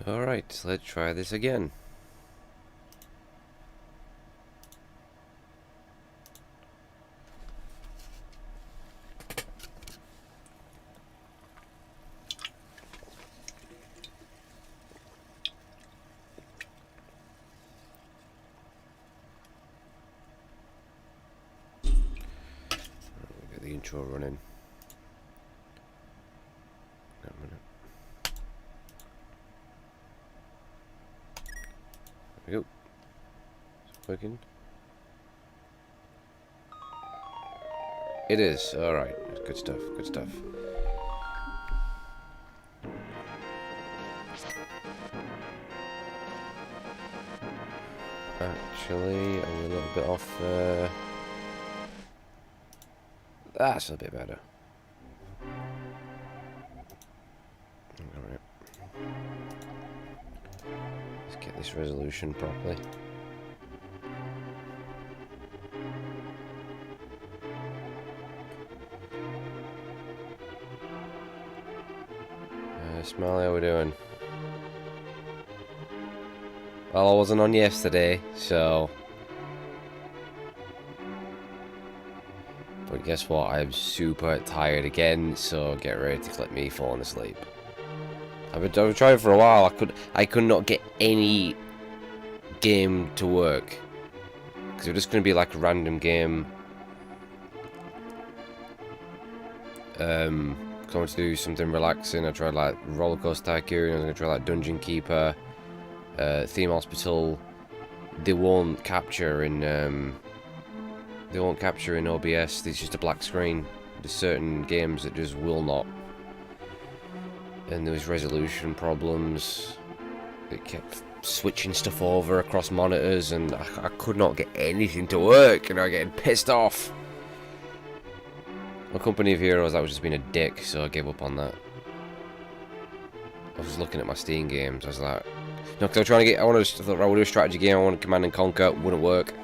Alright, let's try this again. Get the intro running. A minute. There we go. Is it working? It is. Alright. Good stuff. Good stuff. Actually, I'm a little bit off. That's a bit better. Alright. Let's get this resolution properly. Smiley, how we doing? Well, I wasn't on yesterday, so... But guess what? I'm super tired again, so get ready to clip me falling asleep. I've been trying for a while. I could not get any game to work. Because it was just going to be like a random game. I wanted to do something relaxing. I tried like Roller Coaster Tycoon. I was going to try like Dungeon Keeper, Theme Hospital. They won't capture in OBS. It's just a black screen. There's certain games that just will not. And there was resolution problems. It kept switching stuff over across monitors, and I could not get anything to work. And I was getting pissed off. My Company of Heroes, that was just being a dick, so I gave up on that. I was looking at my Steam games. I was like, no, because I was trying to get. I thought I would do a strategy game. I wanted Command and Conquer. Wouldn't work.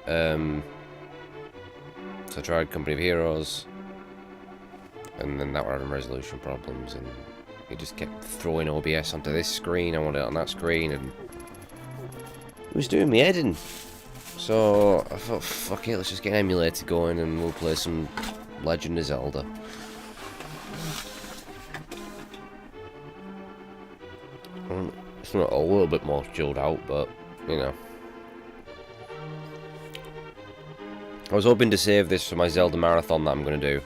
So I tried Company of Heroes, and then that were having resolution problems, and it just kept throwing OBS onto this screen. I wanted it on that screen, and it was doing me head in. So I thought, fuck it, let's just get an emulator going, and we'll play some Legend of Zelda. It's not a little bit more chilled out, but you know. I was hoping to save this for my Zelda marathon that I'm going to do.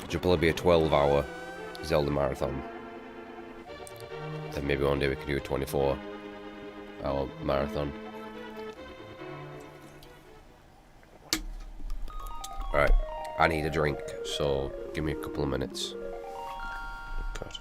Which will probably be a 12-hour Zelda marathon. Then maybe one day we can do a 24-hour marathon. Alright, I need a drink, so give me a couple of minutes. God.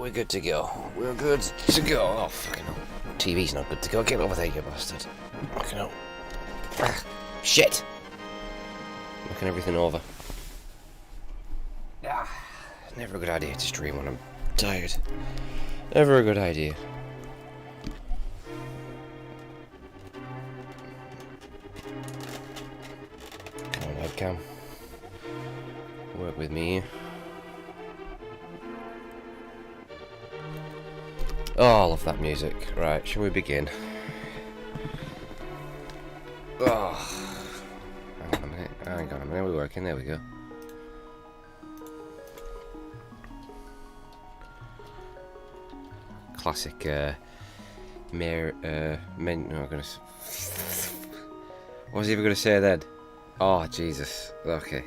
we're good to go. We're good to go. Oh, fucking hell. TV's not good to go. Get over there, you bastard. Fucking hell. Ah, shit! Knocking everything over. Ah, never a good idea to stream when I'm tired. Never a good idea. Come on, webcam. Work with me. Oh, I love that music. Right, shall we begin? Oh. Hang on a minute. Hang on a minute. We're working. There we go. Classic, no, I'm gonna... What was I even gonna say then? Oh, Jesus. Okay.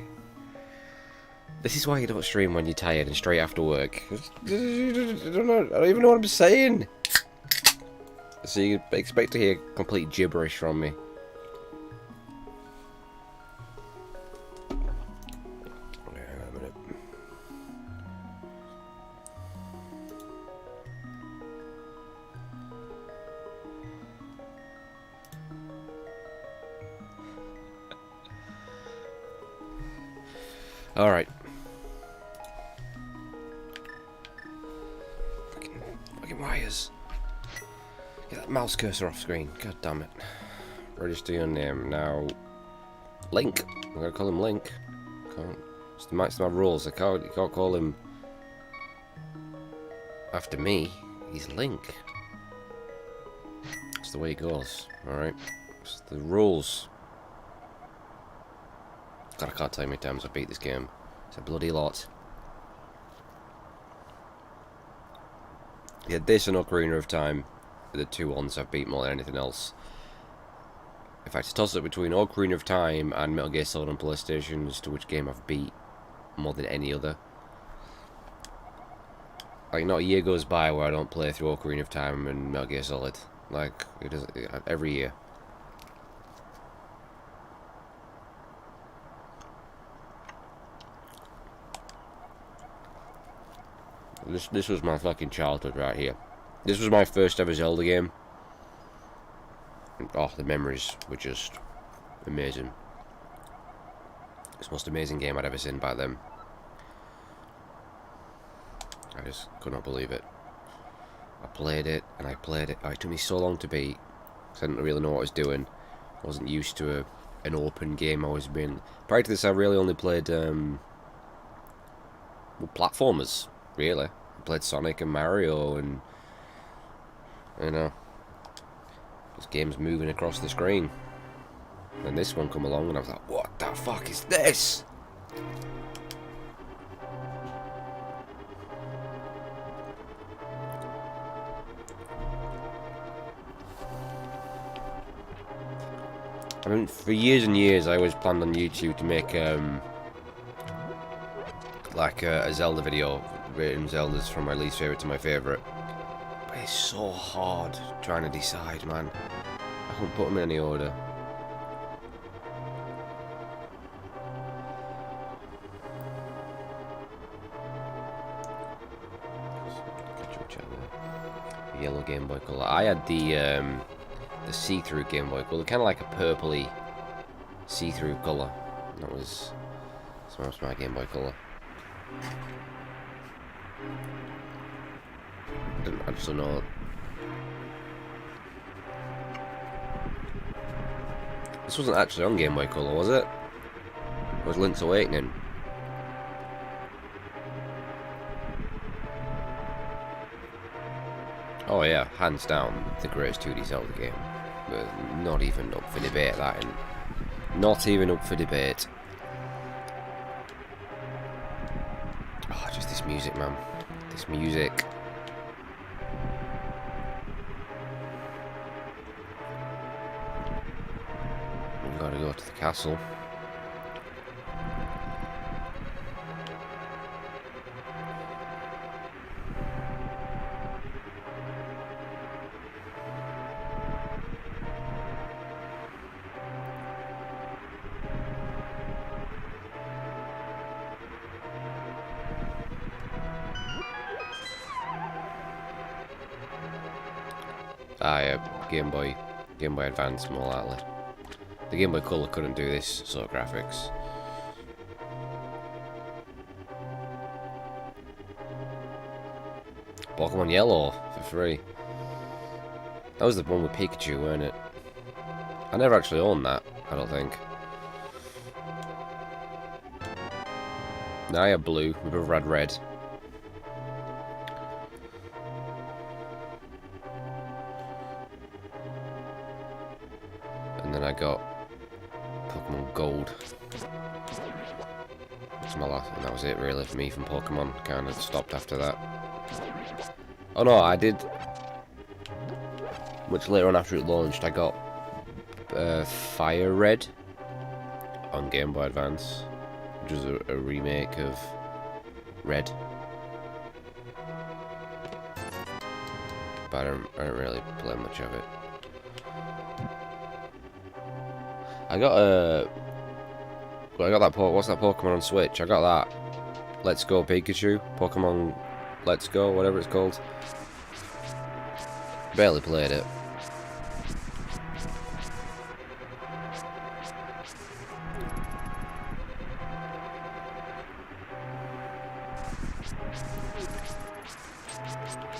This is why you don't stream when you're tired and straight after work. I don't even know what I'm saying. So you expect to hear complete gibberish from me. Hang on a minute. All right. Fucking wires. Get that mouse cursor off screen. God damn it. Register your name now. Link. I'm gonna call him Link. Can't. It's my rules. You can't call him after me. He's Link. That's the way it goes. All right. It's the rules. God, I can't tell you how many times I beat this game. It's a bloody lot. Yeah, this and Ocarina of Time are the two ones I've beat more than anything else. In fact, it's tossed up between Ocarina of Time and Metal Gear Solid on PlayStation as to which game I've beat more than any other. Like, not a year goes by where I don't play through Ocarina of Time and Metal Gear Solid. Like, it does every year. This was my fucking childhood right here. This was my first ever Zelda game. And, oh, the memories were just amazing. It's the most amazing game I'd ever seen back then. I just could not believe it. I played it, and I played it. Oh, it took me so long to beat, because I didn't really know what I was doing. I wasn't used to an open game. I always been... Prior to this, I really only played well, platformers, really. I played Sonic and Mario, and you know, just games moving across the screen. And this one come along, and I was like, "What the fuck is this?" I mean, for years and years, I always planned on YouTube to make like a Zelda video, rating Zeldas from my least favorite to my favorite. But it's so hard trying to decide, man. I can't put them in any order. Yellow Game Boy Color. I had the see-through Game Boy Color, kind of like a purpley see-through color. That was my Game Boy Color. I just don't know. This wasn't actually on Game Boy Color, was it? It was Link's Awakening. Oh yeah, hands down, the greatest 2D Zelda game. Not even up for debate, that. Not even up for debate. Oh, just this music, man. This music. We've got to go to the castle. Ah, yeah, Game Boy Advance, more likely. The Game Boy Color couldn't do this sort of graphics. Pokemon Yellow for free. That was the one with Pikachu, weren't it? I never actually owned that, I don't think. Now I have blue, we both had red. And then I got Pokemon Gold. That's my last, and that was it really for me from Pokemon. Kind of stopped after that. Oh no, I did. Much later on after it launched, I got Fire Red on Game Boy Advance, which was a remake of Red. But I don't really play much of it. I got that what's that Pokemon on Switch? I got that. Let's Go Pikachu. Pokemon Let's Go, whatever it's called. Barely played it.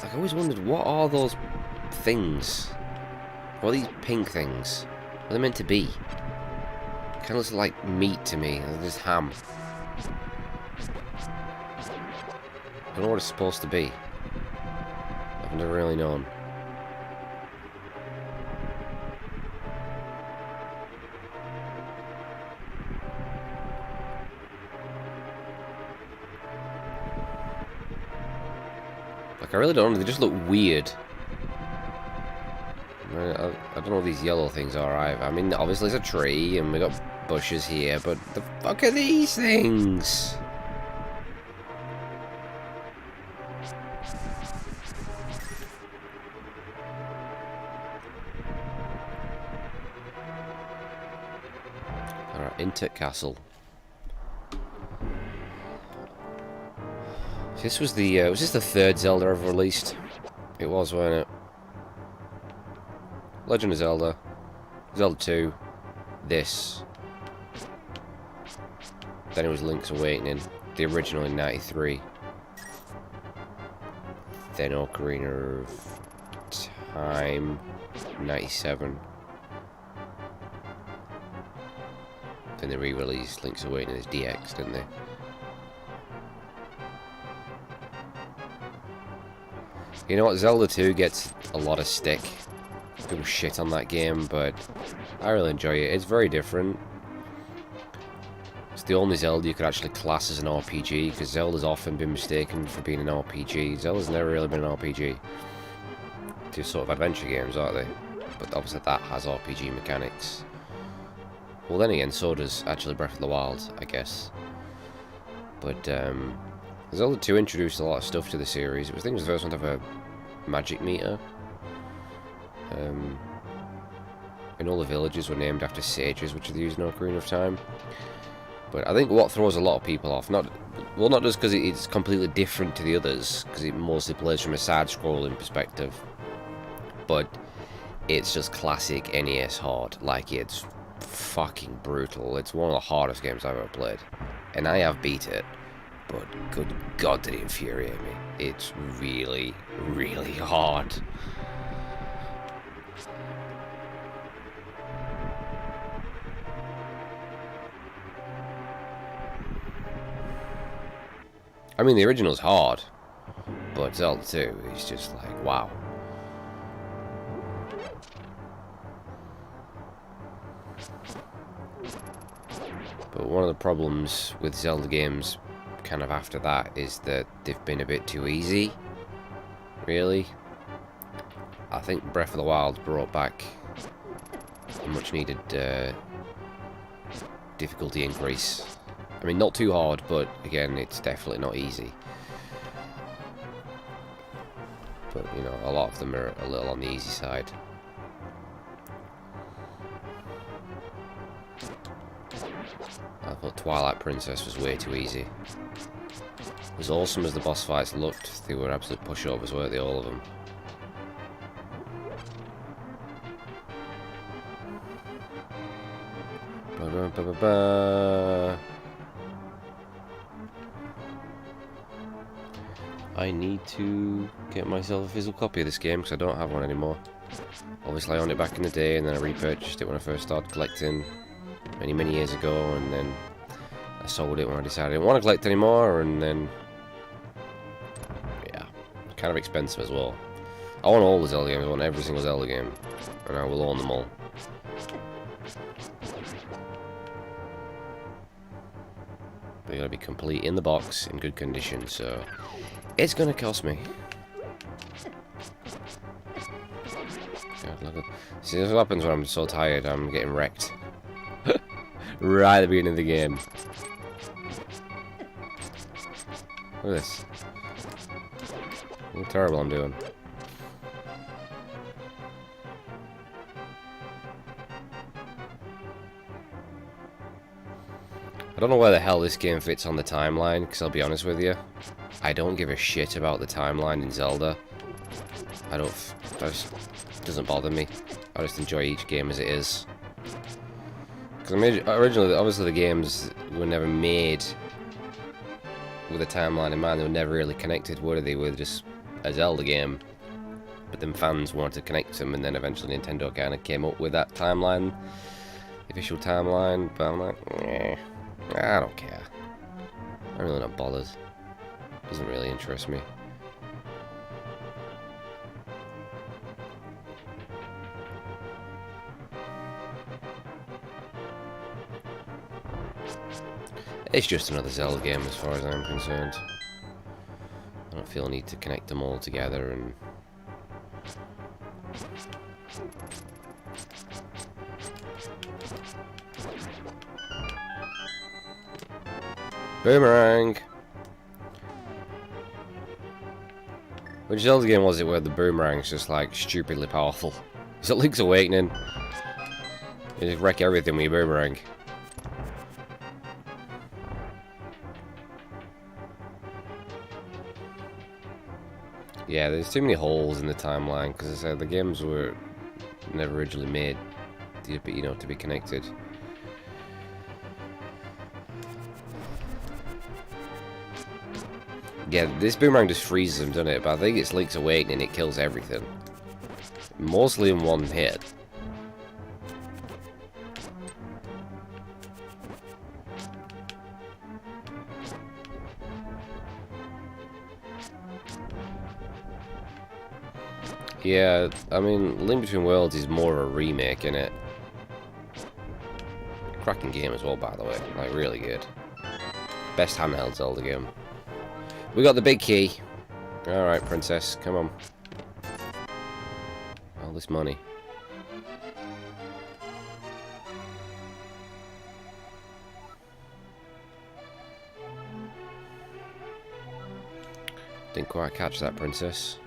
Like, I always wondered, what are those things? What are these pink things? What are they meant to be? Kind of looks like meat to me. There's ham. I don't know what it's supposed to be. I've never really known. Like, I really don't know. They just look weird. I don't know what these yellow things are either. I mean, obviously it's a tree and we got bushes here, but the fuck are these things? Alright, Intet Castle. This was the, was this the third Zelda ever released? It was, wasn't it? Legend of Zelda, Zelda 2, this. Then it was Link's Awakening, the original in '93. Then Ocarina of Time, '97. Then they re-released Link's Awakening as DX, didn't they? You know what, Zelda 2 gets a lot of stick. People shit on that game, but I really enjoy it. It's very different. It's the only Zelda you could actually class as an RPG, because Zelda's often been mistaken for being an RPG. Zelda's never really been an RPG. They're sort of adventure games, aren't they? But obviously that has RPG mechanics. Well, then again, so does actually Breath of the Wild, I guess. But Zelda 2 introduced a lot of stuff to the series. It was, I think it was the first one to have a magic meter. And all the villages were named after sages, which they used in Ocarina of Time. But I think what throws a lot of people off, not just because it's completely different to the others, because it mostly plays from a side-scrolling perspective, but it's just classic NES hard. Like, it's fucking brutal. It's one of the hardest games I've ever played, and I have beat it. But good God, did it infuriate me. It's really, really hard. I mean, the original's hard, but Zelda 2 is just like, wow. But one of the problems with Zelda games kind of after that is that they've been a bit too easy, really. I think Breath of the Wild brought back a much needed difficulty increase. I mean, not too hard, but again, it's definitely not easy. But, you know, a lot of them are a little on the easy side. I thought Twilight Princess was way too easy. As awesome as the boss fights looked, they were absolute pushovers, weren't they, all of them? I need to get myself a physical copy of this game because I don't have one anymore. Obviously I owned it back in the day and then I repurchased it when I first started collecting many years ago, and then I sold it when I decided I didn't want to collect anymore, and then yeah, kind of expensive as well. I want all the Zelda games, I want every single Zelda game, and I will own them all. They're going to be complete in the box, in good condition, so it's going to cost me. God, look at... See, this is what happens when I'm so tired, I'm getting wrecked. Right at the beginning of the game. Look at this. Look how terrible I'm doing. I don't know where the hell this game fits on the timeline, because I'll be honest with you, I don't give a shit about the timeline in Zelda. It just doesn't bother me. I just enjoy each game as it is. Because originally, obviously the games were never made with a timeline in mind. They were never really connected, were they? They were just a Zelda game. But then fans wanted to connect them, and then eventually Nintendo kind of came up with that timeline, the official timeline. But I'm like, eh. I don't care. I'm really not bothered. Doesn't really interest me. It's just another Zelda game as far as I'm concerned. I don't feel a need to connect them all together and... Boomerang! Which Zelda game was it where the boomerang's just like stupidly powerful? Is it Link's Awakening? You just wreck everything with your boomerang. Yeah, there's too many holes in the timeline because I said the games were never originally made to be, to be connected. Yeah, this boomerang just freezes them, doesn't it? But I think it's Link's Awakening, it kills everything. Mostly in one hit. Yeah, I mean, Link Between Worlds is more of a remake, innit? Cracking game as well, by the way. Like, really good. Best handheld Zelda game. We got the big key. Alright, princess, come on. All this money. Didn't quite catch that, princess.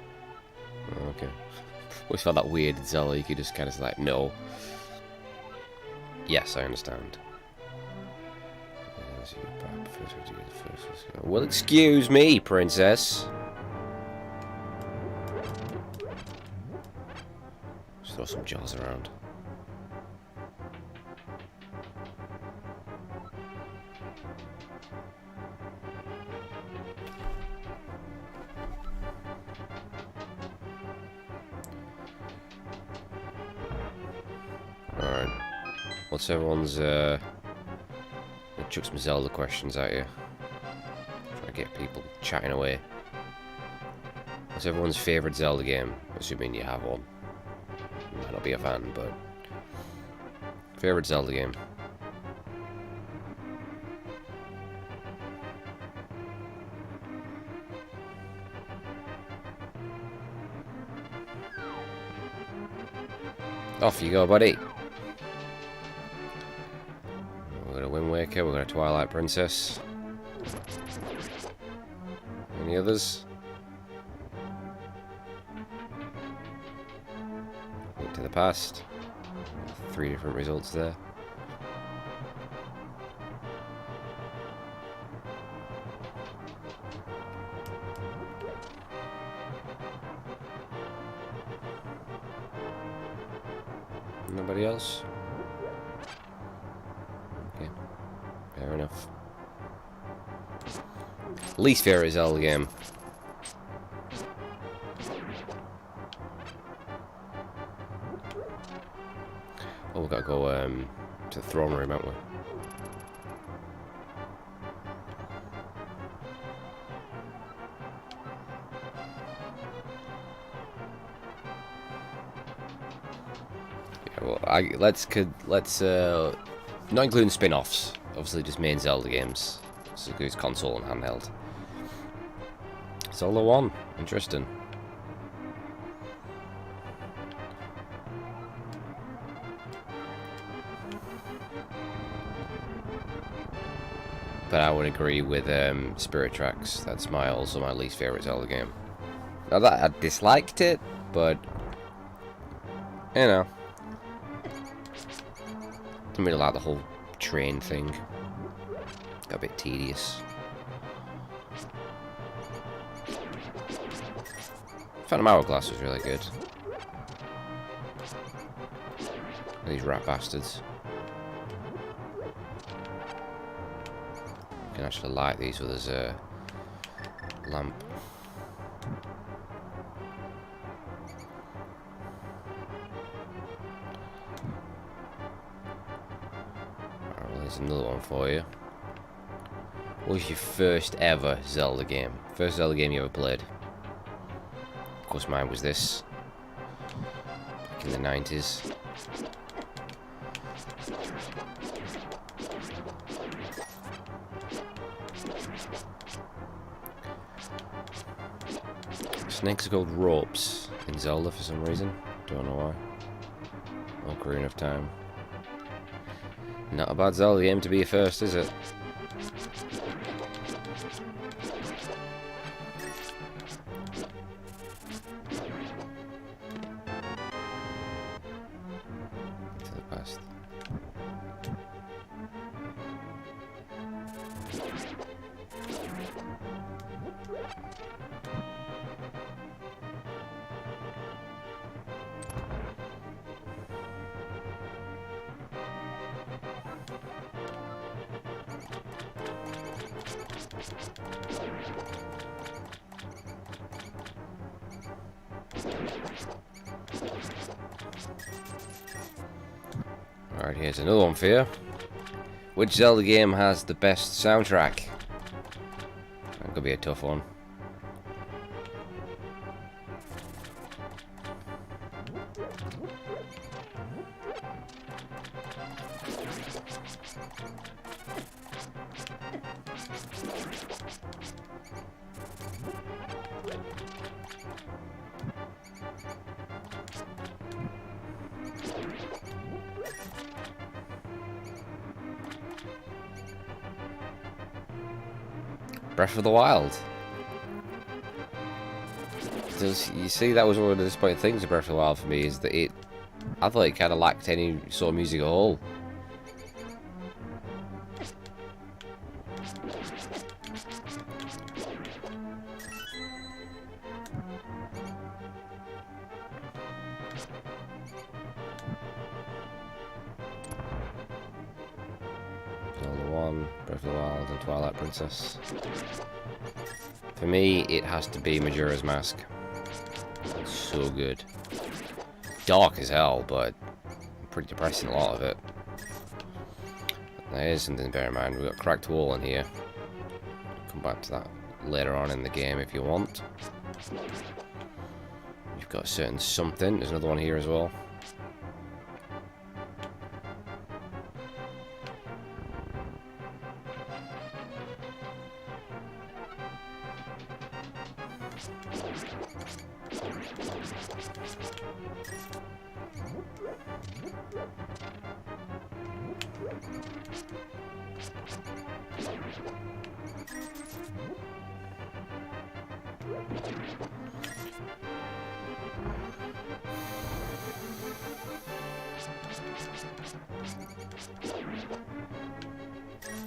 Oh, okay. Always felt that weird in Zelda, you could just kind of like, no. Yes, I understand. Well, excuse me, princess. Just throw some jaws around. Alright. What's everyone's, I'll chuck some Zelda questions at you. Try to get people chatting away. What's everyone's favourite Zelda game? Assuming you have one. You might not be a fan, but... Favourite Zelda game? Off you go, buddy. We've got a Wind Waker, we've got a Twilight Princess. Any others? Link to the Past. 3 different results there. Nobody else? Fair enough. Least favorite Zelda game. Oh, we've got to go to the throne room, haven't we? Yeah, well, let's not including spin-offs. Obviously, just main Zelda games. So it's console and handheld. Zelda 1, interesting. But I would agree with Spirit Tracks. That's also my least favorite Zelda game. Not that I disliked it, but you know, didn't really like the whole train thing. Got a bit tedious. Phantom Hourglass was really good. These rat bastards. You can actually light these with his lamp. Alright, well, there's another one for you. What was your first ever Zelda game? First Zelda game you ever played? Of course, mine was this. Back in the 90s. Snakes are called ropes in Zelda for some reason. Don't know why. Ocarina of Time. Not a bad Zelda game to be a first, is it? To the past. Alright, here's another one for you. Which Zelda game has the best soundtrack? That could be a tough one. Breath of the Wild. You see, that was one of the disappointing things of Breath of the Wild for me, is that I thought it kind of lacked any sort of music at all. Zelda 1, Breath of the Wild, and Twilight Princess. For me, it has to be Majora's Mask. It's so good. Dark as hell, but pretty depressing, a lot of it. There is something to bear in mind. We've got Cracked Wall in here. Come back to that later on in the game if you want. You've got a certain something. There's another one here as well.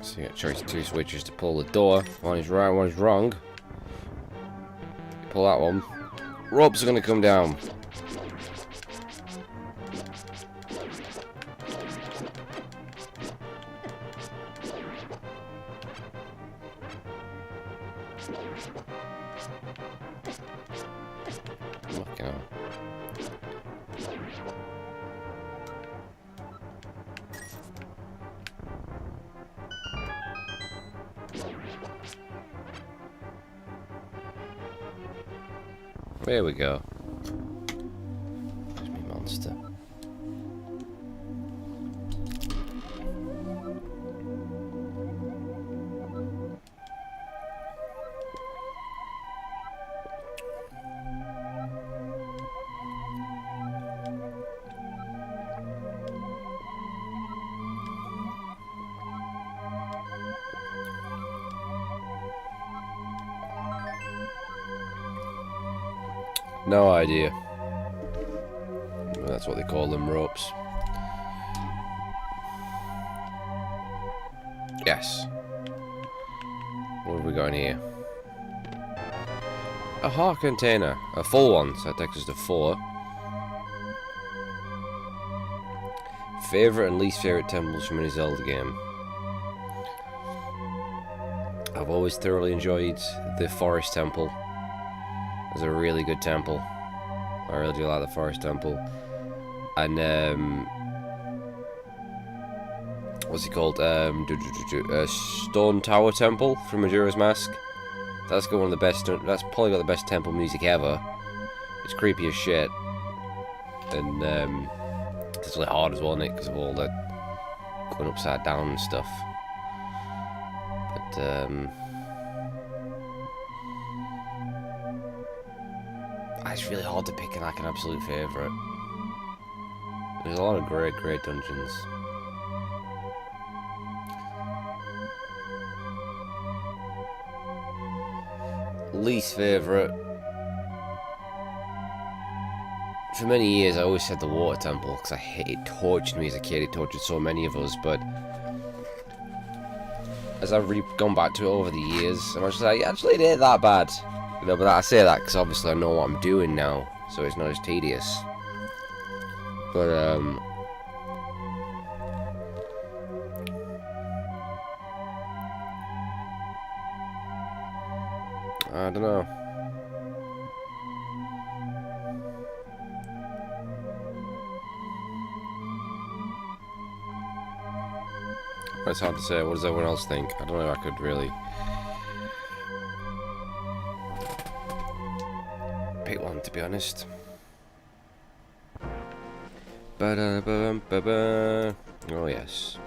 So you got choice two switches to pull the door. One is right, one is wrong. You pull that one. Ropes are going to come down. Fucking hell. There we go. There's me monster. No idea. Well, that's what they call them, ropes. Yes. What have we got in here? A heart container. A full one, so that takes us to 4. Favourite and least favourite temples from any Zelda game. I've always thoroughly enjoyed the Forest Temple. It's a really good temple. I really do like the Forest Temple. And what's it called? Stone Tower Temple from Majora's Mask. That's got one of the best. That's probably got the best temple music ever. It's creepy as shit, and it's really hard as well, isn't it? Because of all the going upside down and stuff. But it's really hard to pick like an absolute favourite. There's a lot of great dungeons. Least favourite. For many years I always said the Water Temple because it tortured me as a kid. It tortured so many of us, but as I've really gone back to it over the years, I'm just like, actually it ain't that bad. You know, but I say that because obviously I know what I'm doing now, so it's not as tedious. But I don't know. It's hard to say. What does everyone else think? I don't know if I could really pick one, to be honest. Ba-da-ba-bum-ba-ba. Oh yes.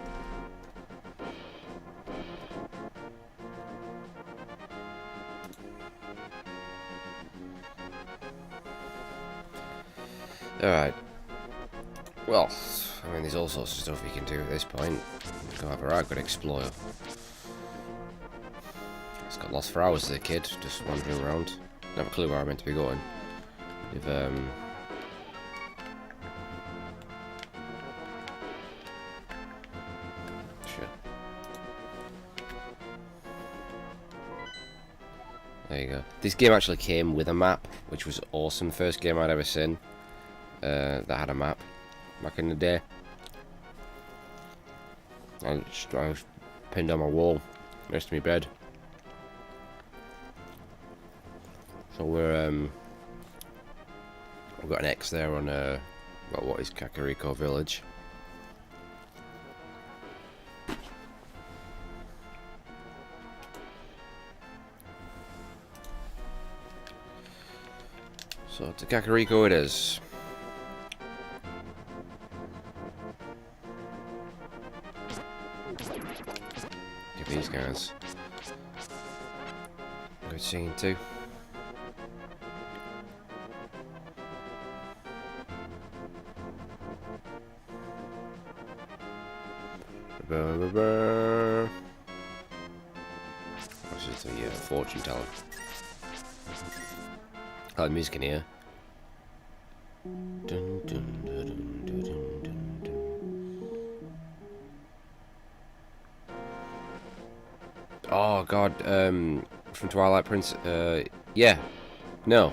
Alright. Well, I mean, there's all sorts of stuff you can do at this point. You can have a right good explore. I just got lost for hours as a kid, just wandering around. Never a clue where I meant to be going. If shit. There you go. This game actually came with a map, which was awesome. First game I'd ever seen that had a map back in the day. I was pinned on my wall next to my bed. So we've got an X there on well, what is Kakariko Village. So to Kakariko it is. Give these guys a good scene too. This is the fortune teller. I like the music in here. Dun, dun, dun, dun, dun, dun, dun. Oh god, from Twilight Princess. Yeah, no.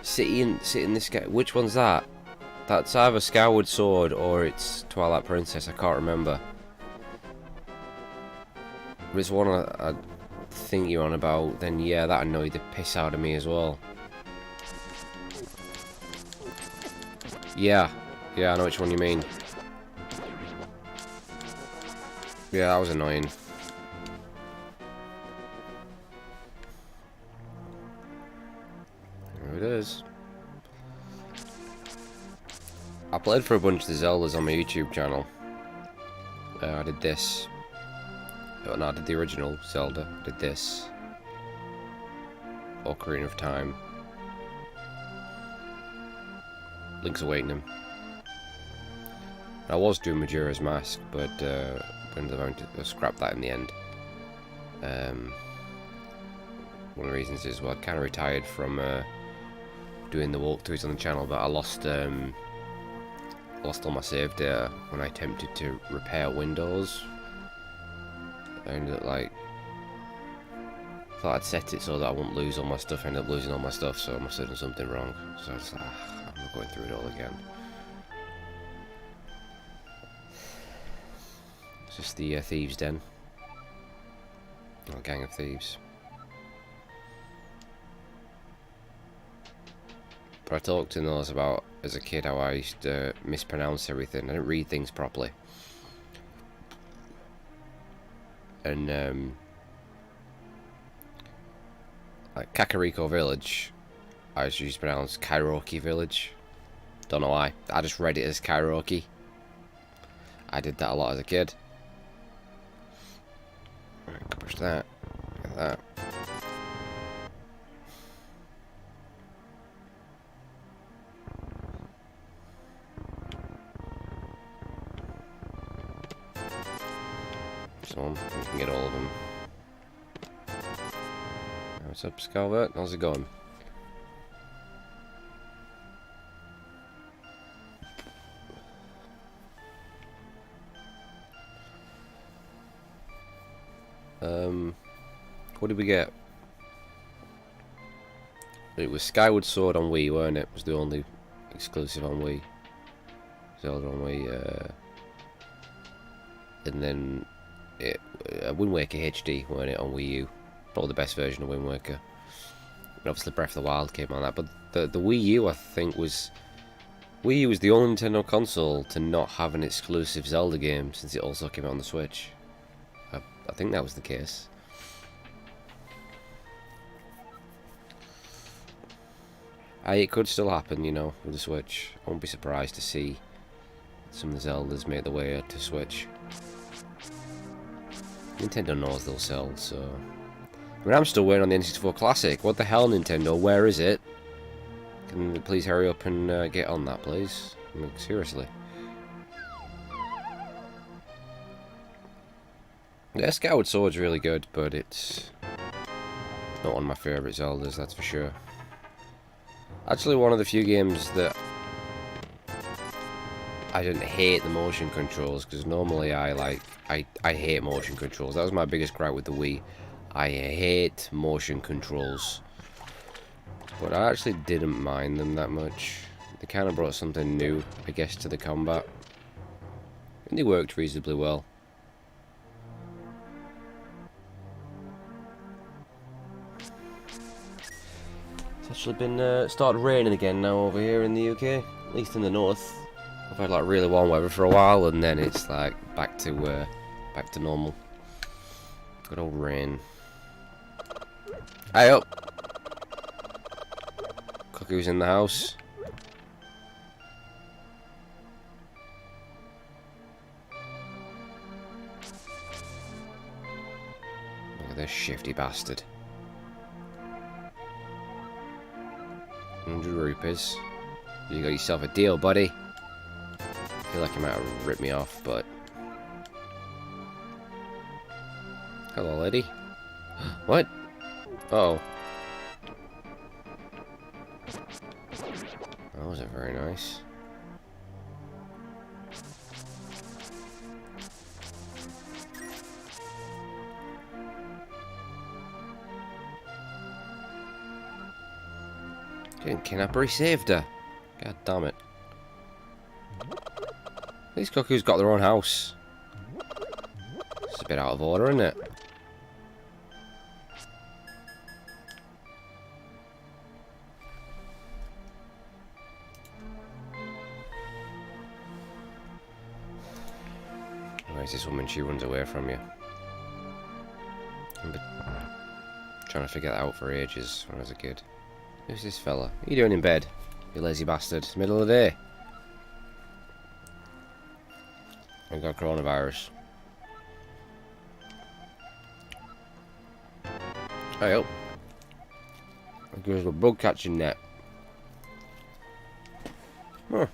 City in this guy. Which one's that? That's either Skyward Sword or it's Twilight Princess. I can't remember. But it's one I think you're on about, then yeah, that annoyed the piss out of me as well. Yeah, I know which one you mean. Yeah, that was annoying. There it is. I played for a bunch of the Zeldas on my YouTube channel. I did this. Oh, no, I did the original Zelda. I did this. Ocarina of Time. Link's Awakening. I was doing Majora's Mask, but ended up having to scrap that in the end. One of the reasons is, well, I kind of retired from doing the walkthroughs on the channel, but I lost all my save data when I attempted to repair Windows. I ended up like, thought I'd set it so that I wouldn't lose all my stuff. I ended up losing all my stuff, so I must have done something wrong. So I was like, I'm not going through it all again. It's just the thieves' den. Or gang of thieves. But I talked to Nose about, as a kid, how I used to mispronounce everything. I didn't read things properly. And, like Kakariko Village, I used to pronounce Kairoki Village. Don't know why. I just read it as Kairoki. I did that a lot as a kid. Right, push that. Get that. So we can get all of them. What's up, Scalvert? How's it going? What did we get? It was Skyward Sword on Wii, weren't it? It was the only exclusive on Wii. Zelda on Wii, and then Wind Waker HD, weren't it, on Wii U? Probably the best version of Wind Waker. And obviously Breath of the Wild came on that, but the Wii U, I think, was... Wii U was the only Nintendo console to not have an exclusive Zelda game, since it also came out on the Switch. I think that was the case. It could still happen, you know, with the Switch. I won't be surprised to see some of the Zeldas make their way to Switch. Nintendo knows they'll sell, so... I mean, I'm still waiting on the N64 Classic. What the hell, Nintendo? Where is it? Can you please hurry up and get on that, please? I mean, seriously. Yeah, Skyward Sword's really good, but it's not one of my favourite Zeldas, that's for sure. Actually, one of the few games that I didn't hate the motion controls, because normally I hate motion controls. That was my biggest gripe with the Wii. I hate motion controls. But I actually didn't mind them that much. They kind of brought something new, I guess, to the combat. And they worked reasonably well. It's actually been started raining again now over here in the UK, at least in the north. I've had like really warm weather for a while, and then it's like back to normal. Good old rain. Hey up! Cuckoo's in the house. Look at this shifty bastard. 100 rupees. You got yourself a deal, buddy. I feel like he might have ripped me off, but... Hello, lady. What? Uh-oh. That wasn't very nice. Didn't kidnap her, he saved her. God damn it. These cuckoos got their own house. It's a bit out of order, isn't it? Where's this woman? She runs away from you. I've been trying to figure that out for ages when I was a kid. Who's this fella? What are you doing in bed, you lazy bastard? It's the middle of the day. I've got coronavirus. Hey up. It goes with a bug catching net. Huh.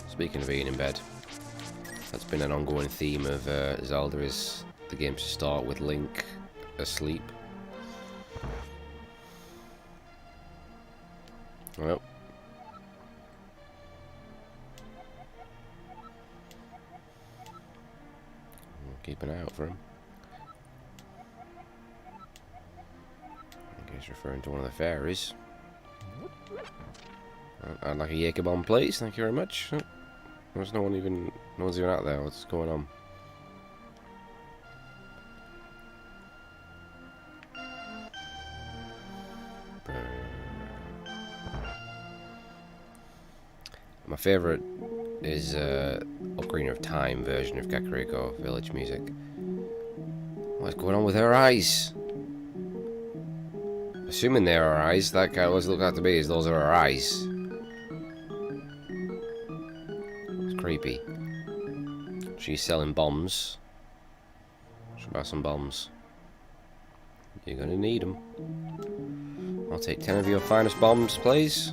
Speaking of being in bed, that's been an ongoing theme of Zelda, is the game to start with Link asleep. Well, keep an eye out for him. I guess referring to one of the fairies. I'd like a Jaeger bomb, please. Thank you very much. There's no one's even out there. What's going on? My favourite is Ocarina of Time version of Kakariko Village music. What's going on with her eyes? Assuming they're her eyes, that kind of look like to me as those are her eyes. It's creepy. She's selling bombs. Should buy some bombs. You're gonna need them. I'll take 10 of your finest bombs, please.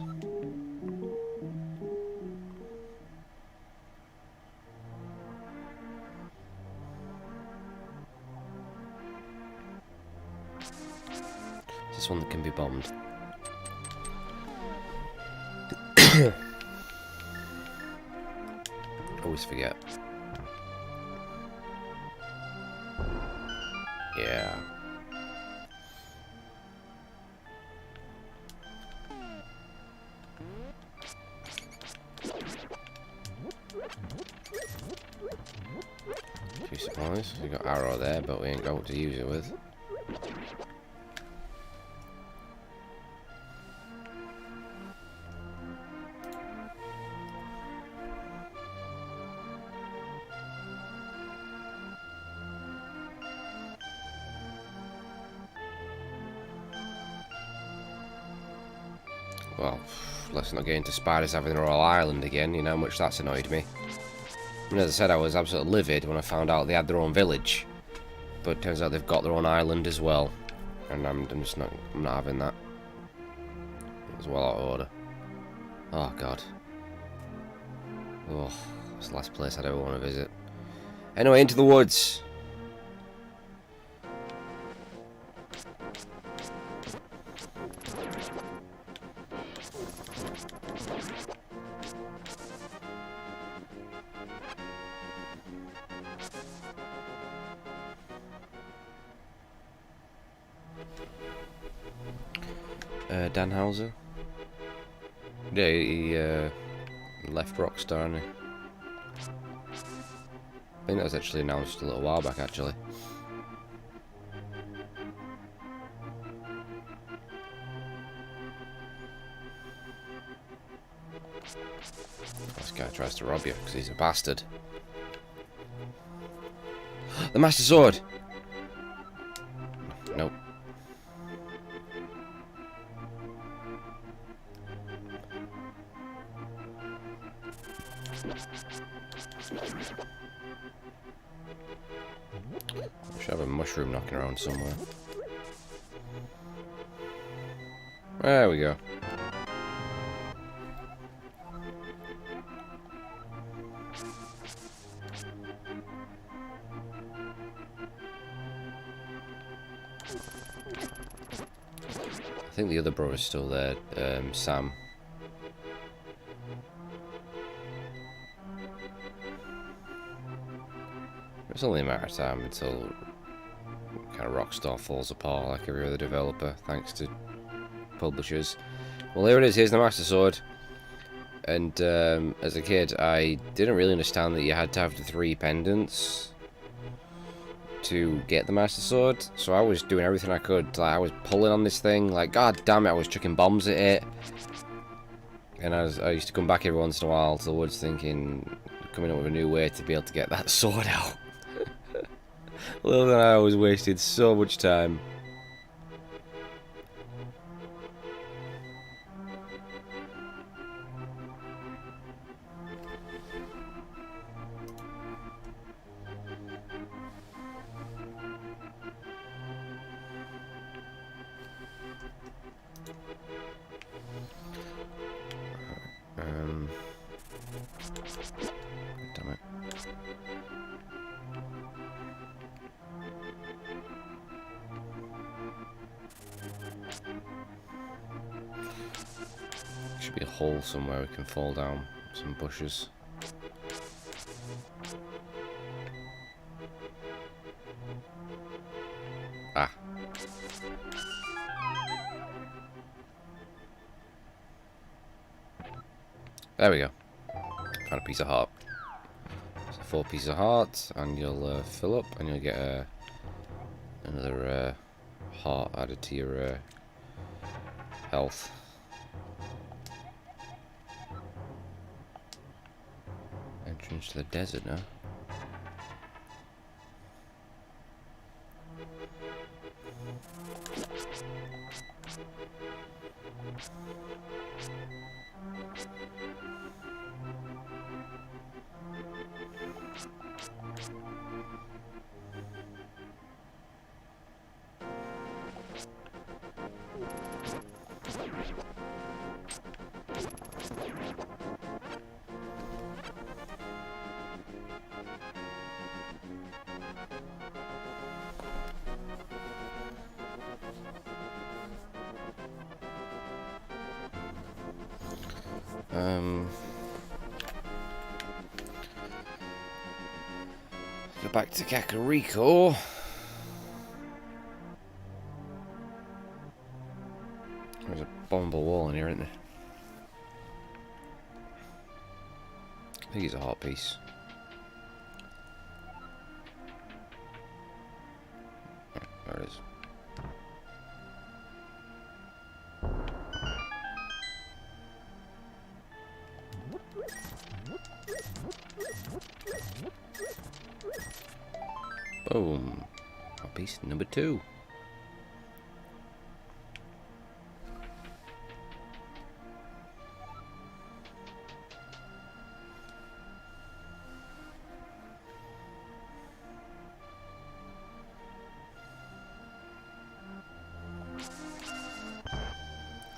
This one that can be bombed. Always forget. Yeah. Few supplies. We got arrow there, but we ain't got what to use it with. Well, let's not get into spiders having their whole island again, you know how much that's annoyed me. I mean, as I said, I was absolutely livid when I found out they had their own village. But it turns out they've got their own island as well. And I'm not having that. It's well out of order. Oh, God. Oh, it's the last place I'd ever want to visit. Anyway, into the woods. Dan Houser? Yeah, he left Rockstar, and I think that was actually announced a little while back, actually. This guy tries to rob you because he's a bastard. The Master Sword! Nope. I should have a mushroom knocking around somewhere. There we go. I think the other bro is still there, Sam. It's only a matter of time until kind of Rockstar falls apart like every other developer, thanks to publishers. Well, here it is. Here's the Master Sword. And as a kid, I didn't really understand that you had to have the 3 pendants to get the Master Sword, so I was doing everything I could. Like, I was pulling on this thing, like, god damn it, I was chucking bombs at it. And I used to come back every once in a while to the woods thinking, coming up with a new way to be able to get that sword out. Little than I always wasted so much time. Damn it. Should be a hole somewhere we can fall down. Some bushes. Ah. There we go. Found a piece of heart. So 4 pieces of heart, and you'll fill up, and you'll get another heart added to your health. Entrance to the desert now. Go back to Kakariko. There's a bombable wall in here, isn't there? I think it's a heart piece. There it is. Boom. Piece number 2.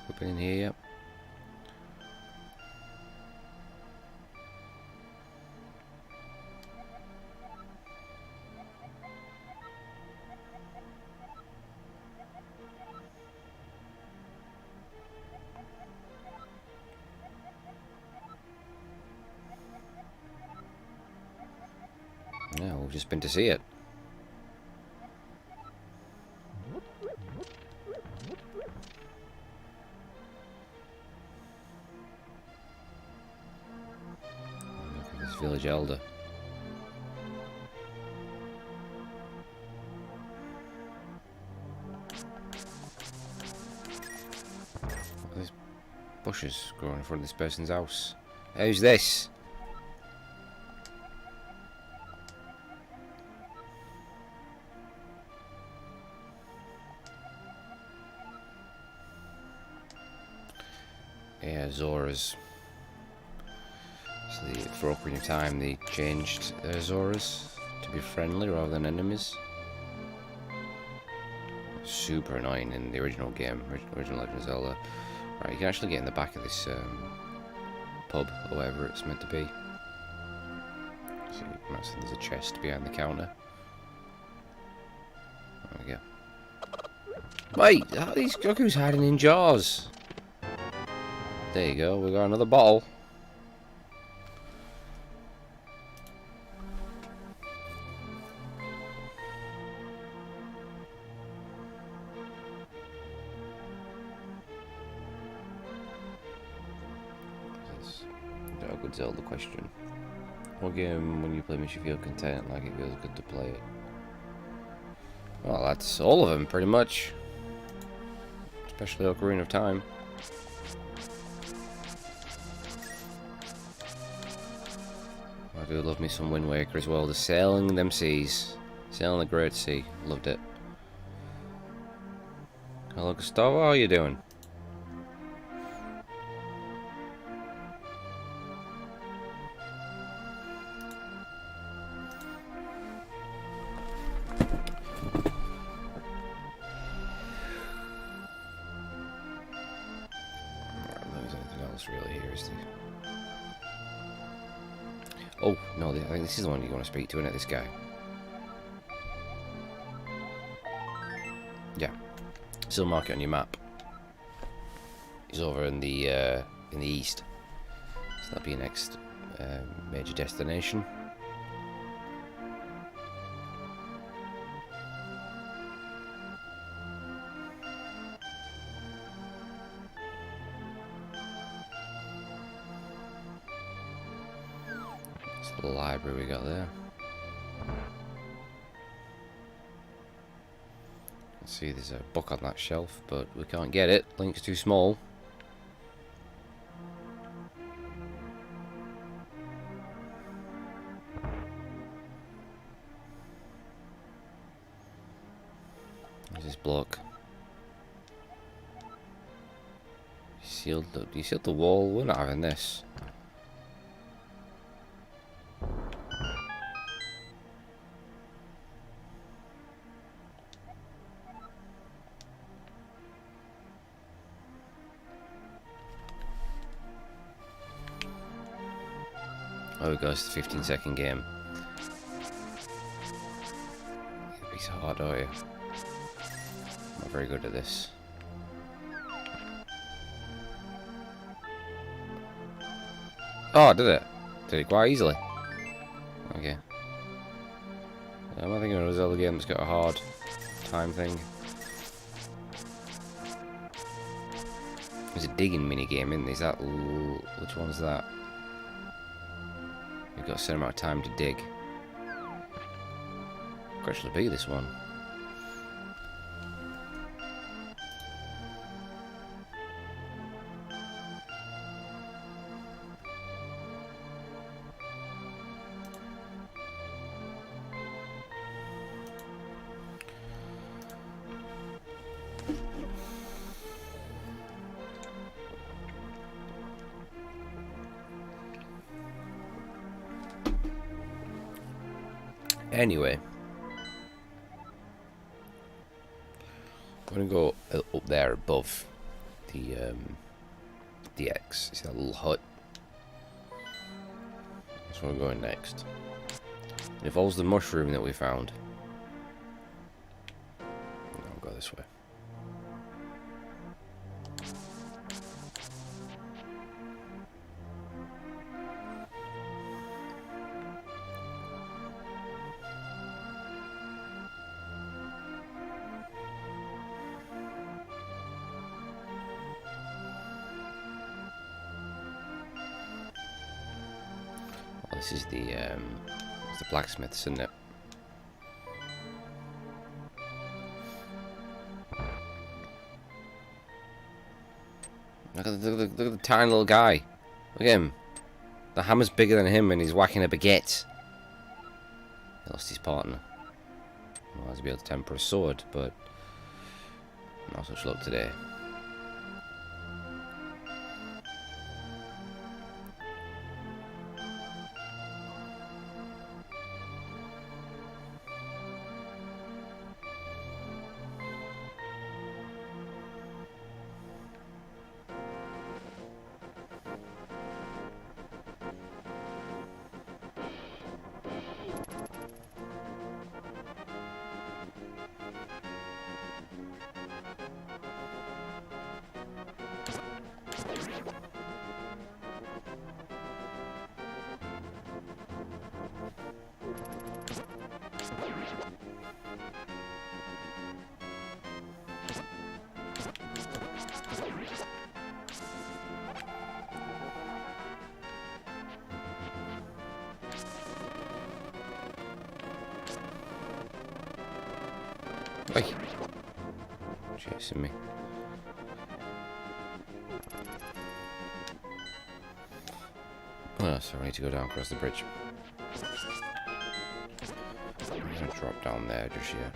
Open in here, yep. Yeah, we've just been to see it. Look at this village elder. There's bushes growing in front of this person's house. Who's this? Yeah, Zoras. So for Ocarina of Time, they changed Zoras to be friendly rather than enemies. Super annoying in the original game, original Legend of Zelda. Right, you can actually get in the back of this pub, or whatever it's meant to be. So there's a chest behind the counter. There we go. Wait, look who's hiding in jars. There you go, we got another bottle. That's a good Zelda question. What game, when you play, makes you feel content, like it feels good to play it? Well, that's all of them, pretty much. Especially Ocarina of Time. I do love me some Wind Waker as well. The sailing them seas. Sailing the Great Sea. Loved it. Hello, Gustavo. How are you doing? There's anything else really here, is there? Oh, no, I think this is the one you want to speak to, isn't it, this guy? Yeah. Still mark it on your map. He's over in the east. So that'll be your next major destination. It's the library we got there. See, there's a book on that shelf, but we can't get it. Link's too small. There's this block. You sealed the wall. We're not having this. Oh, it goes to the 15-second game. It's hard, are you? Not very good at this. Oh, did it? Did it quite easily? Okay. Am I thinking of a Zelda game that's got a hard time thing? There's a digging mini game, isn't there? Is that which one's that? We've got a certain amount of time to dig. Could actually be this one. Anyway, I'm gonna go up there above the X. See that little hut? That's where I'm going next. It involves the mushroom that we found. I'll go this way. This is it's the blacksmiths, isn't it? Look at the tiny little guy. Look at him. The hammer's bigger than him and he's whacking a baguette. He lost his partner. Otherwise he'd be able to temper a sword, but not such luck today. Oi! Chasing me. Oh, so I need to go down across the bridge. I'm gonna drop down there just yet.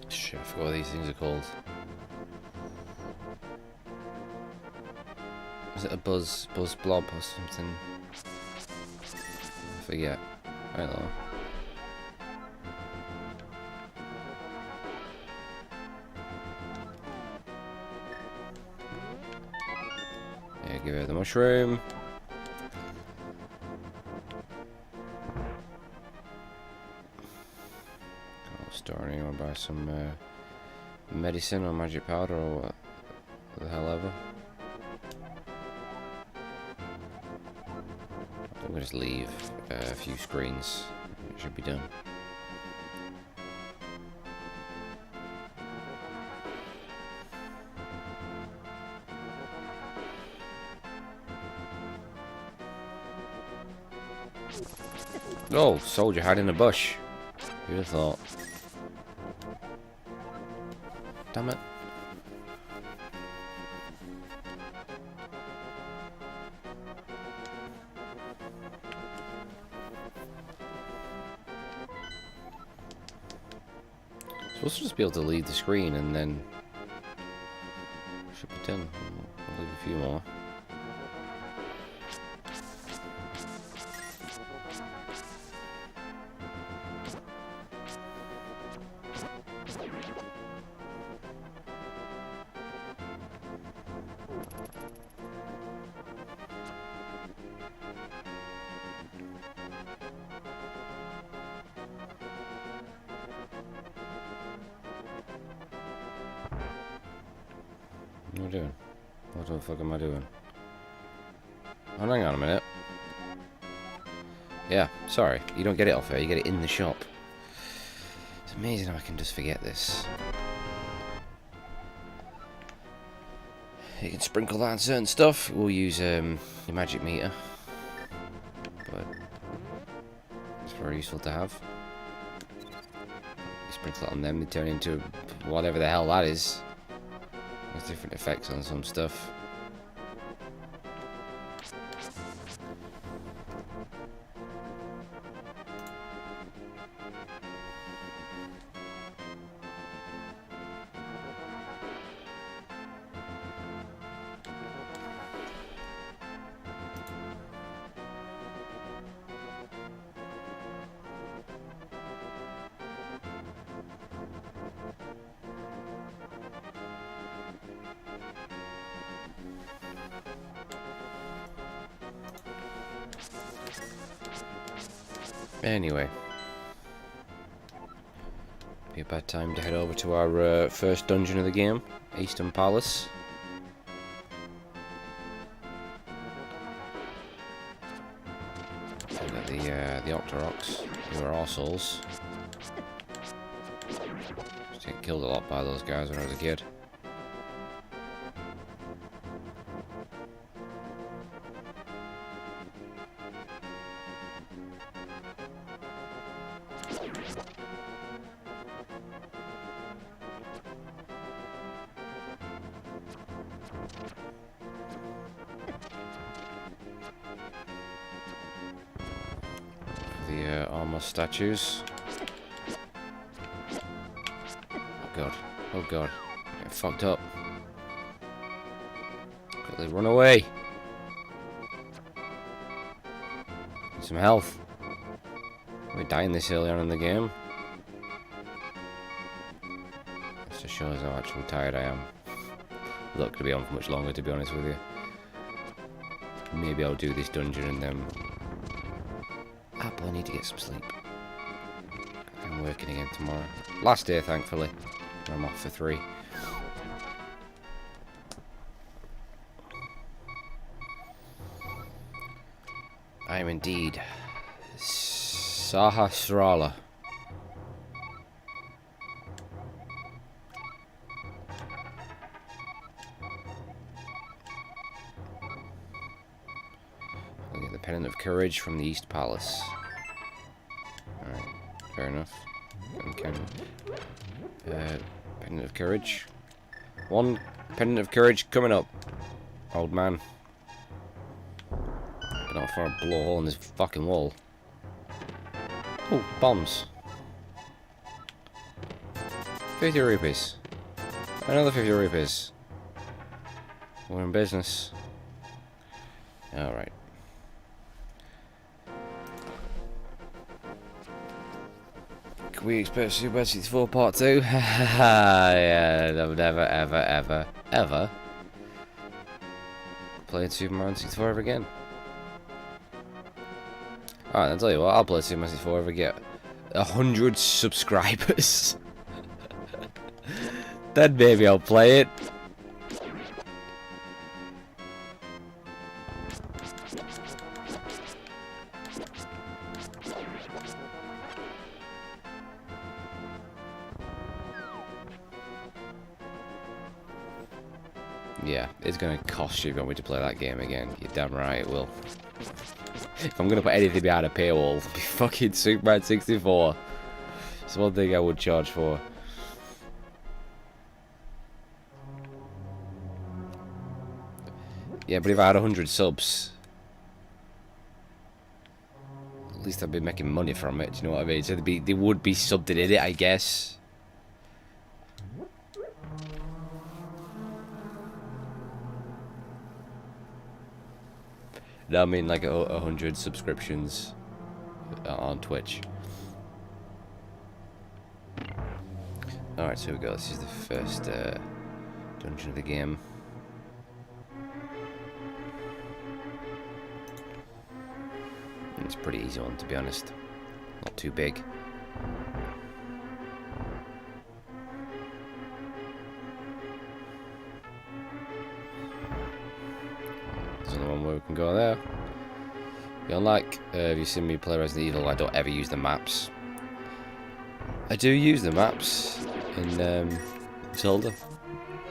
Shit, I forgot what these things are called. Is it a buzz blob or something? I forget. I don't know. Yeah, give her the mushroom. Store anyone buy some medicine or magic powder or what the hell ever. I'm gonna just leave a few screens. It should be done. Oh, soldier hide in a bush. Who'd have thought? Damn it. Supposed to just be able to leave the screen and then should be done. I'll leave a few more. What am I doing? What the fuck am I doing? Oh, hang on a minute. Yeah, sorry. You don't get it off here, you get it in the shop. It's amazing how I can just forget this. You can sprinkle that on certain stuff. We'll use your magic meter. But it's very useful to have. You sprinkle it on them, they turn into whatever the hell that is. There's different effects on some stuff. Anyway, be a bad time to head over to our first dungeon of the game, Eastern Palace. So got the Octoroks, who are arseholes. Used to get killed a lot by those guys when I was a kid. The armor statues. Oh god, I fucked up. Quickly run away. Need some health. We're dying this early on in the game. This just shows how actually tired I am. I'm not gonna be on for much longer, to be honest with you. Maybe I'll do this dungeon and then I need to get some sleep. I'm working again tomorrow. Last day, thankfully. I'm off for 3. I am indeed Sahasrara. I'll get the Pennant of Courage from the East Palace. Alright, fair enough. Okay. Pennant of Courage. 1 Pennant of Courage coming up, old man. But not far blow a hole in this fucking wall. Oh, bombs. 50 rupees. Another 50 rupees. We're in business. Alright. Can we expect Super 64 Part 2? Yeah, I've never, ever played Super Mario 64 ever again. Alright, I'll tell you what, I'll play Super Mario 64 if I get 100 subscribers. Then maybe I'll play it. Yeah, it's gonna cost you if you want me to play that game again. You're damn right it will. If I'm gonna put anything behind a paywall, it'll be fucking Superman 64. It's one thing I would charge for. Yeah, but if I had 100 subs, at least I'd be making money from it. Do you know what I mean? So they would be something in it, I guess. No, I mean like 100 subscriptions on Twitch. Alright, so here we go. This is the first dungeon of the game. It's a pretty easy one, to be honest. Not too big. There's another one where we can go there. Unlike, if you've seen me play Resident Evil, I don't ever use the maps. I do use the maps in Zelda.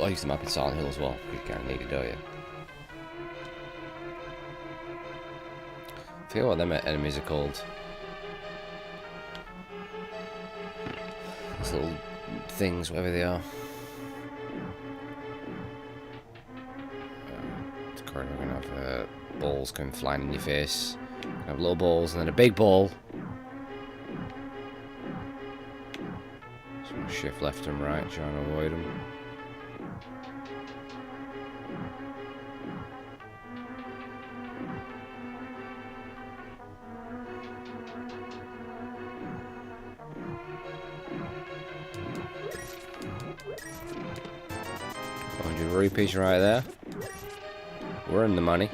I use the map in Silent Hill as well. You kind of need it, don't you? I forget what them enemies are called. These little things, whatever they are. We're gonna have balls coming flying in your face. We're gonna have little balls and then a big ball. So shift left and right, trying to avoid them. Rupees right there. We're in the money.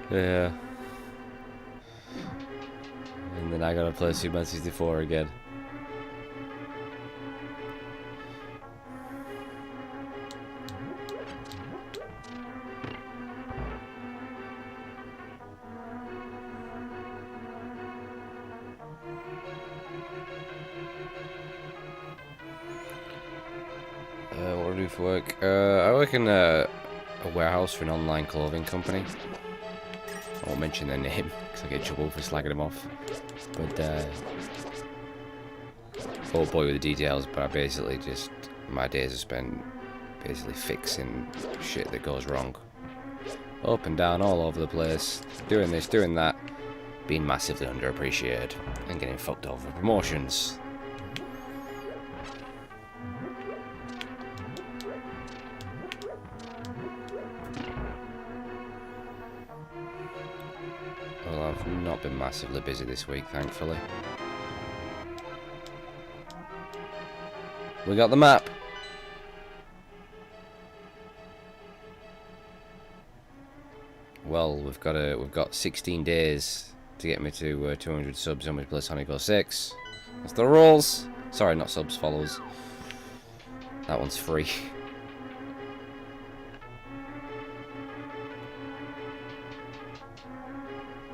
Yeah. And then I gotta play Super 64 again. What do I do for work? I work in a warehouse for an online clothing company. I won't mention their name because I get in trouble for slagging them off. But won't bore you with the details. But I basically just my days are spent basically fixing shit that goes wrong, up and down, all over the place, doing this, doing that, being massively underappreciated, and getting fucked over promotions. Well, I've not been massively busy this week, thankfully. We got the map. well, we've got 16 days to get me to 200 subs and we play Sonic 06. That's the rules. Sorry, not subs, follows. That one's free.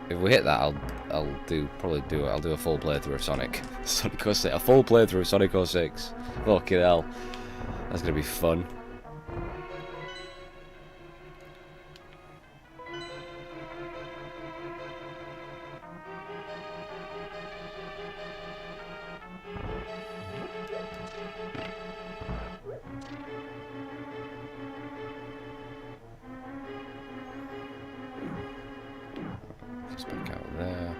If we hit that, I'll do a full playthrough of Sonic 06, a full playthrough of Sonic 06. Fucking hell, that's gonna be fun. Back out there.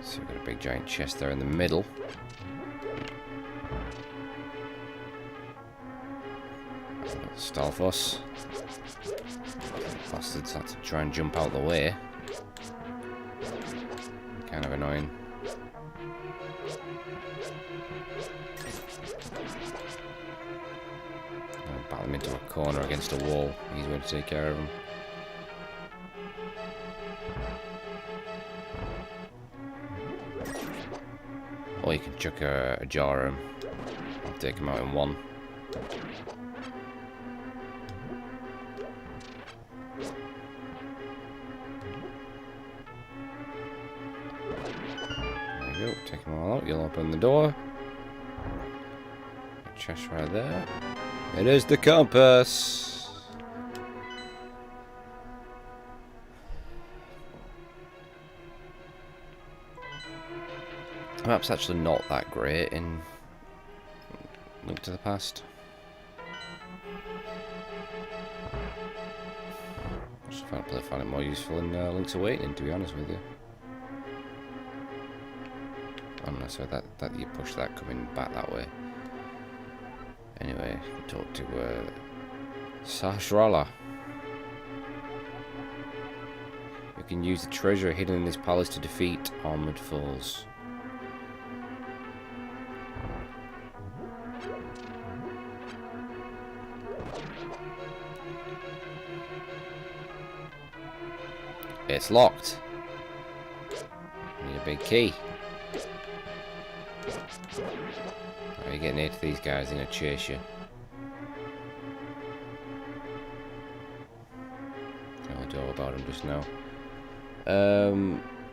So we've got a big giant chest there in the middle. Stalfos. Bastards had to try and jump out the way. Kind of annoying. I'll battle him into a corner against a wall. He's going to take care of him. Or you can chuck a jar at him. I'll take him out in one. There you go, take them all out. You'll open the door. Chest right there. It is the compass. The map's actually not that great in Link to the Past. I just find it more useful in Link's Awakening, to be honest with you. Oh no, so that you push that coming back that way. Anyway, you can talk to Sahasrara. You can use the treasure hidden in this palace to defeat armored foes. It's locked. Need a big key. Are you getting near to these guys? They're gonna chase you. I'll know about them just now.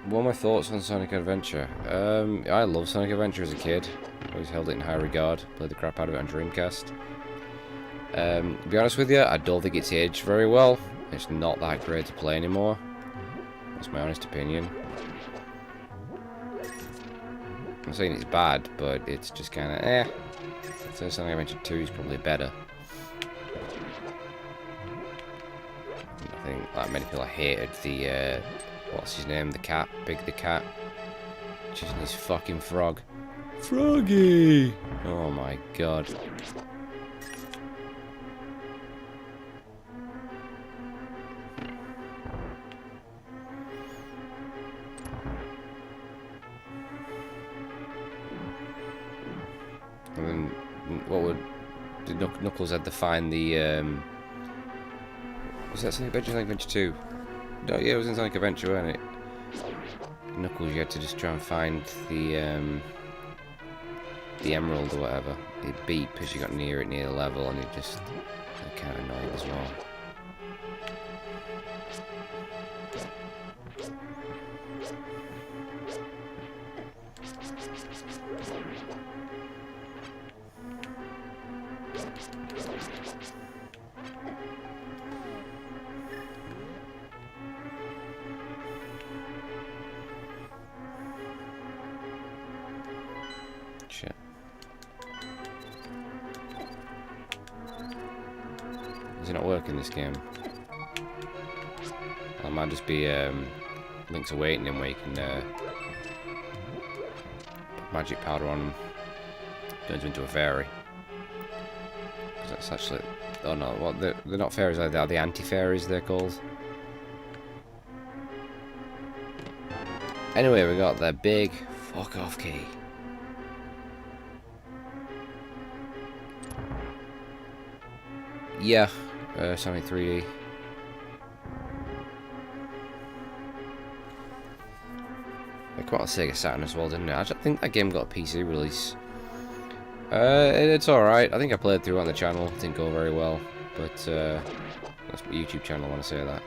What are my thoughts on Sonic Adventure? I love Sonic Adventure as a kid. Always held it in high regard. Played the crap out of it on Dreamcast. To be honest with you, I don't think it's aged very well. It's not that great to play anymore. That's my honest opinion. I'm saying it's bad, but it's just kind of eh. So Sonic Adventure 2 is probably better. I think like many people hated the what's his name, the cat, Big the cat, chasing his fucking frog. Froggy! Oh my god. And then, what would did Knuckles had to find the was that Sonic Adventure 2? No, yeah, it was in Sonic Adventure, wasn't it? Knuckles, you had to just try and find the emerald or whatever. It'd beep as you got near the level, and it just kind of annoying as well. Shit. Is it not working this game? That might just be Link's Awakening where you can put magic powder on them. Turns into a fairy. Because that's actually... Oh no, what they're not fairies, they're the anti-fairies they're called. Anyway, we got the big fuck off key. Yeah, Sonic 3D. Quite a Sega Saturn as well, didn't it? I think that game got a PC release. It's alright. I think I played through it on the channel. It didn't go very well. But, that's my YouTube channel, I want to say that.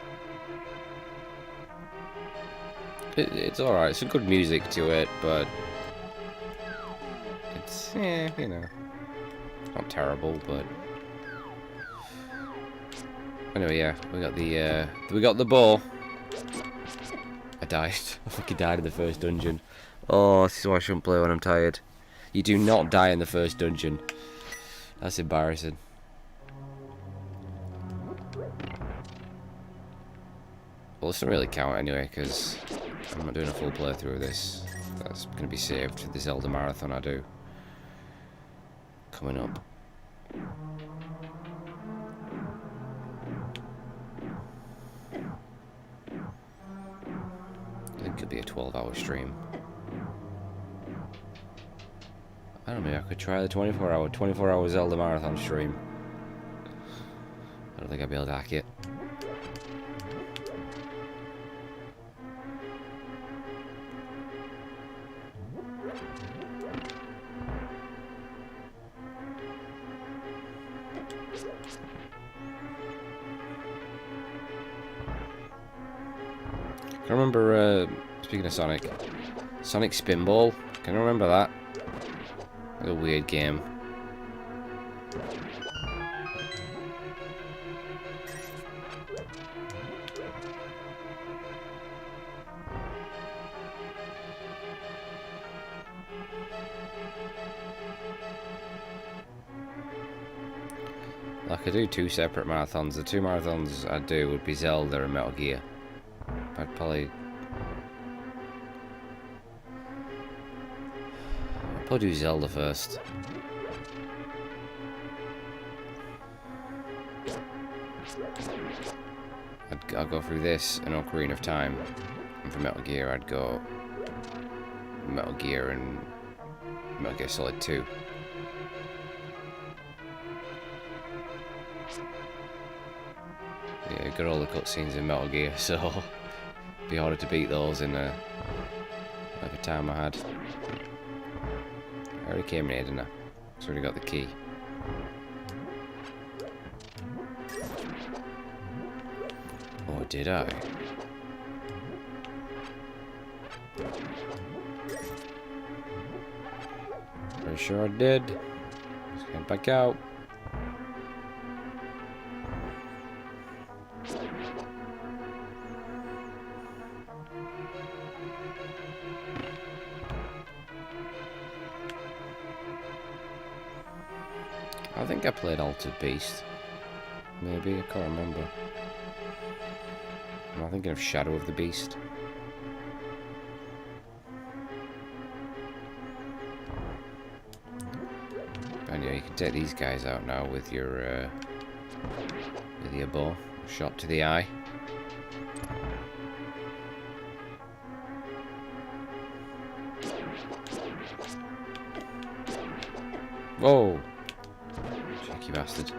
It's alright. It's a good music to it, but... It's, you know... Not terrible, but... Anyway, yeah. We got the ball. I died. I fucking died in the first dungeon. Oh, this is why I shouldn't play when I'm tired. You do not die in the first dungeon. That's embarrassing. Well, this doesn't really count anyway, because I'm not doing a full playthrough of this. That's going to be saved for the Zelda marathon I do. Coming up. I think it'll be a 12-hour stream. I don't know, I could try the 24-hour Zelda marathon stream. I don't think I'll be able to hack it. I remember, speaking of Sonic Spinball, can you remember that? A weird game. I could do 2 separate marathons. The 2 marathons I'd do would be Zelda and Metal Gear. I'd probably do Zelda first. I'll go through this and Ocarina of Time, and for Metal Gear I'd go Metal Gear and Metal Gear Solid 2. Yeah, you got all the cutscenes in Metal Gear, so it'd be harder to beat those in whatever time I had. I already came in here, didn't I? So I already got the key. Or did I? Pretty sure I did. Let's get back out. I think I played Altered Beast. Maybe, I can't remember. Am I thinking of Shadow of the Beast? And yeah, you can take these guys out now with your bow. Shot to the eye. Whoa! Cheeky bastard.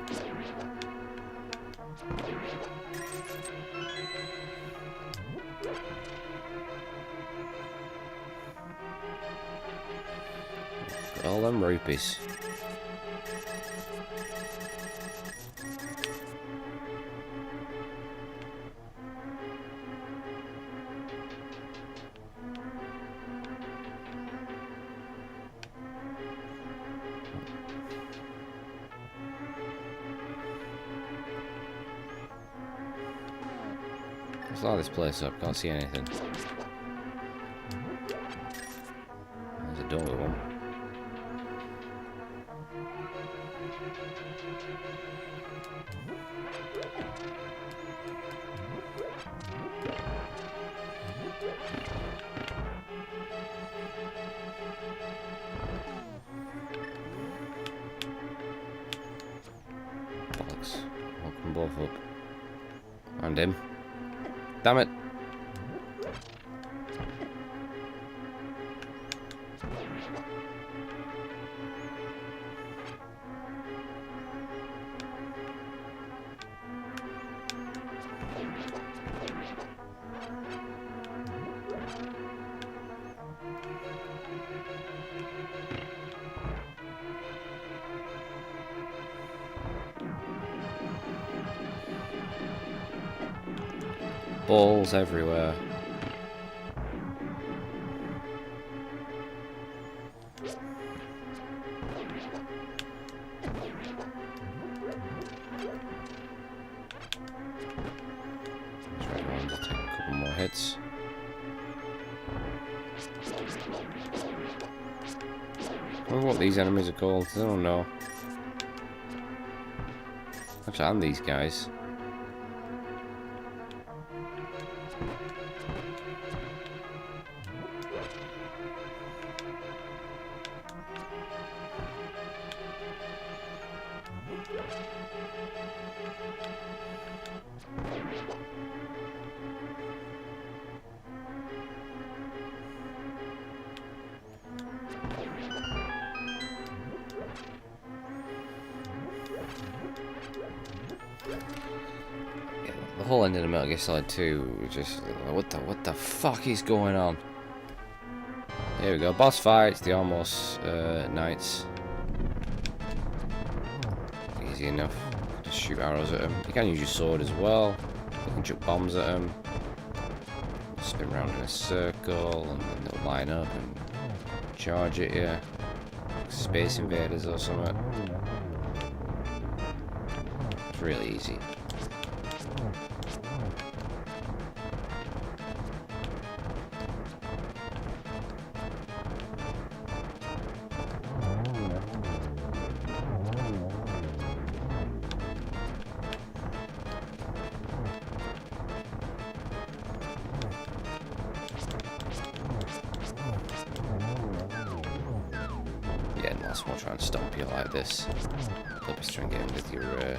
Got all them rupees. Let's light this place up, can't see anything. There's a door with one. Bollocks. I'll come both up. And him. Damn it. Balls everywhere. Try to take a couple more hits. I wonder what these enemies are called. I don't know. Actually, I'm these guys. The whole end of the Metal Gear Solid 2, just what the fuck is going on? Here we go, boss fights, the almost knights. Easy enough. Just shoot arrows at them. You can use your sword as well. You can chuck bombs at them. Spin around in a circle, and then they'll line up and charge at you. Like Space Invaders or something. It's really easy. Yeah, and last one try and stomp you like this. Let's try and get him with your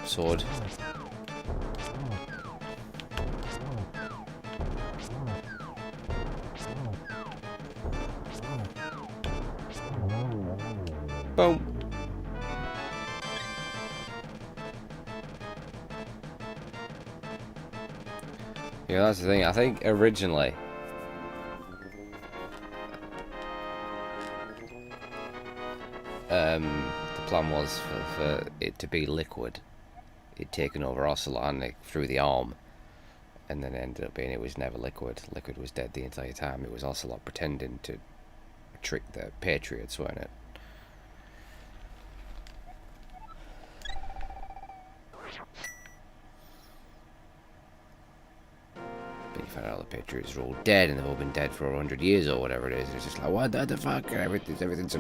sword. Boom. Yeah, that's the thing. I think originally the plan was for it to be liquid. It'd taken over Ocelot through the arm, and then it ended up being it was never liquid. Liquid was dead the entire time. It was Ocelot pretending to trick the Patriots, weren't it? But you find out the Patriots are all dead, and they've all been dead for 100 years or whatever it is. It's just like, what the fuck? Everything's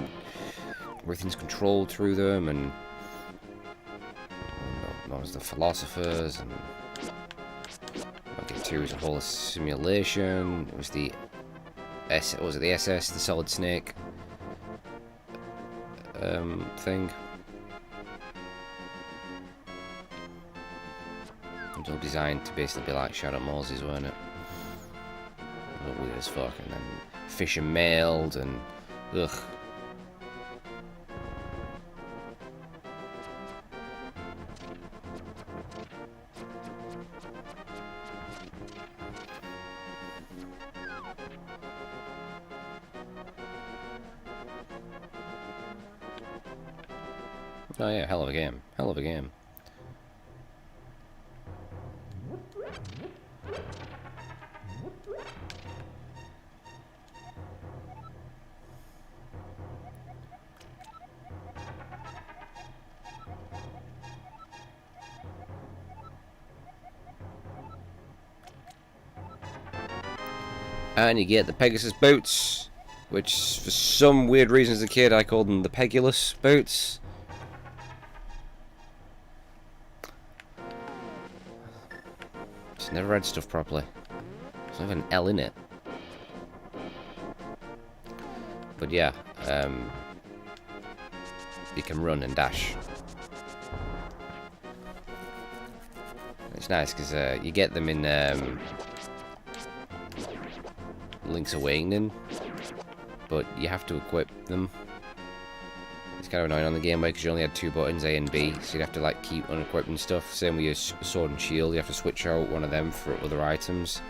controlled through them, and known as the philosophers, and Mark II was a whole simulation. It was the the SS, the Solid Snake thing. It was all designed to basically be like Shadow Moses, weren't it? Weird as fuck, and then Fisher mailed, and ugh. Oh yeah, hell of a game. Hell of a game. And you get the Pegasus boots, which for some weird reason as a kid I called them the Pegulus boots. Just never read stuff properly. There's not even an L in it. But yeah, you can run and dash. It's nice because you get them in Link's Awakening, but you have to equip them. It's kind of annoying on the Game Boy because you only had 2 buttons, A and B, so you'd have to like keep unequipping stuff. Same with your sword and shield, you have to switch out one of them for other items,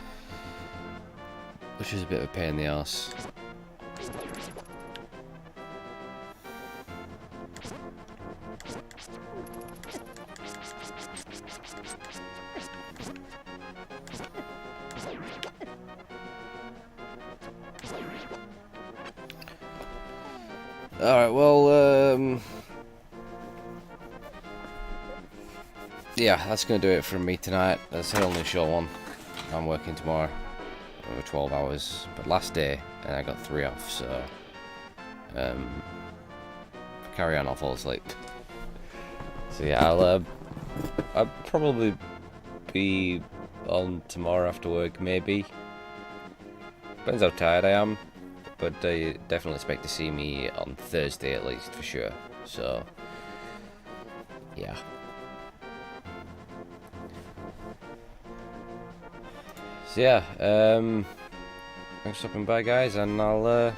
which is a bit of a pain in the arse. Alright, well, yeah, that's going to do it from me tonight. That's only a short one. I'm working tomorrow over 12 hours, but last day, and I got 3 off, so carry on, I'll fall asleep. So yeah, I'll probably be on tomorrow after work, maybe. Depends how tired I am, but I definitely expect to see me on Thursday at least, for sure. So, yeah. So yeah, thanks for stopping by, guys, and I'll